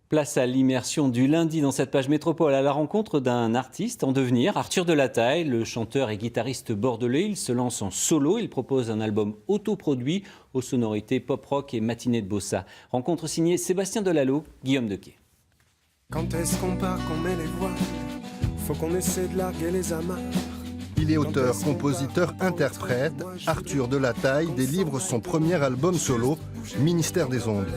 Place à l'immersion du lundi dans cette page métropole à la rencontre d'un artiste en devenir, Arthur Delataille, le chanteur et guitariste bordelais. Il se lance en solo, il propose un album autoproduit aux sonorités pop-rock et matinée de bossa. Rencontre signée Sébastien Delallo, Guillaume Dequet. Quand est-ce qu'on part, qu'on met les voiles, faut qu'on essaie de larguer les amarres. Il est auteur, compositeur, interprète. Arthur Delataille délivre son premier album solo, Ministère des Ondes.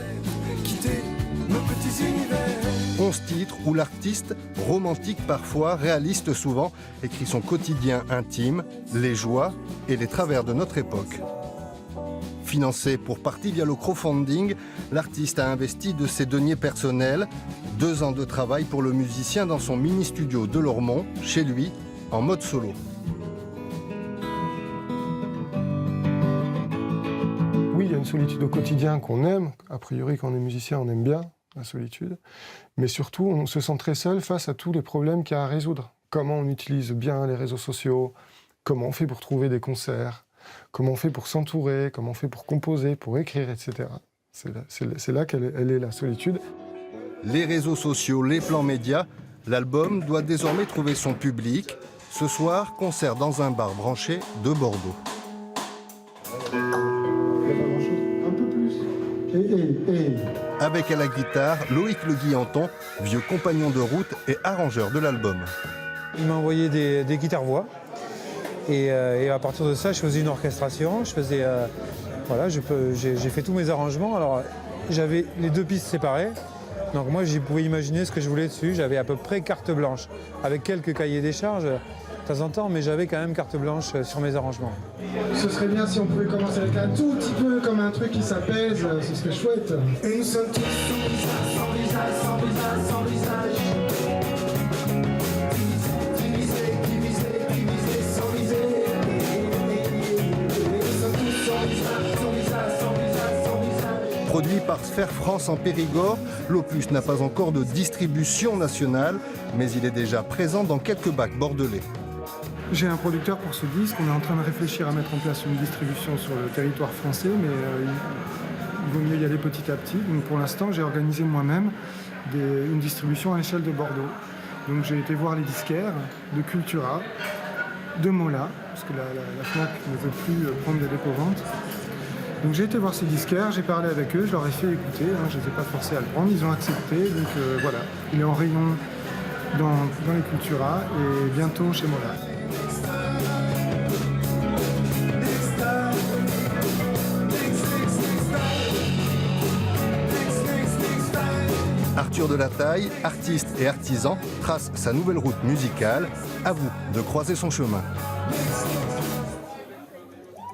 11 titres où l'artiste, romantique parfois, réaliste souvent, écrit son quotidien intime, les joies et les travers de notre époque. Financé pour partie via le crowdfunding, l'artiste a investi de ses deniers personnels. 2 ans de travail pour le musicien dans son mini-studio de Lormont, chez lui, en mode solo. Oui, il y a une solitude au quotidien qu'on aime. A priori, quand on est musicien, on aime bien la solitude. Mais surtout, on se sent très seul face à tous les problèmes qu'il y a à résoudre. Comment on utilise bien les réseaux sociaux, comment on fait pour trouver des concerts, comment on fait pour s'entourer, comment on fait pour composer, pour écrire, etc. C'est là qu'elle est la solitude. Les réseaux sociaux, les plans médias, l'album doit désormais trouver son public. Ce soir, concert dans un bar branché de Bordeaux. Un peu plus. Avec à la guitare, Loïc Le Guillanton, vieux compagnon de route et arrangeur de l'album. Il m'a envoyé des guitares-voix et à partir de ça, je faisais une orchestration. J'ai fait tous mes arrangements. Alors, j'avais les 2 pistes séparées. Donc moi, je pouvais imaginer ce que je voulais dessus. J'avais à peu près carte blanche, avec quelques cahiers des charges de temps en temps, mais j'avais quand même carte blanche sur mes arrangements. Ce serait bien si on pouvait commencer avec un tout petit peu comme un truc qui s'apaise, ce serait chouette. Et nous sommes tous sans visage, sans visage, sans visage. Divisé, sans visée. Et nous sommes tous sans visage, sans visage, sans visage, sans visage. Produit par Sphère France en Périgord, l'opus n'a pas encore de distribution nationale, mais il est déjà présent dans quelques bacs bordelais. J'ai un producteur pour ce disque. On est en train de réfléchir à mettre en place une distribution sur le territoire français, mais il vaut mieux y aller petit à petit. Donc pour l'instant, j'ai organisé moi-même une distribution à l'échelle de Bordeaux. Donc j'ai été voir les disquaires de Cultura, de Mola, parce que la FNAC ne veut plus prendre des dépôts-ventes. Donc j'ai été voir ces disquaires, j'ai parlé avec eux, je leur ai fait écouter, je ne les ai pas forcés à le prendre, ils ont accepté. Donc voilà, il est en rayon dans les Cultura et bientôt chez Mola. Arthur Delataille, artiste et artisan, trace sa nouvelle route musicale. À vous de croiser son chemin.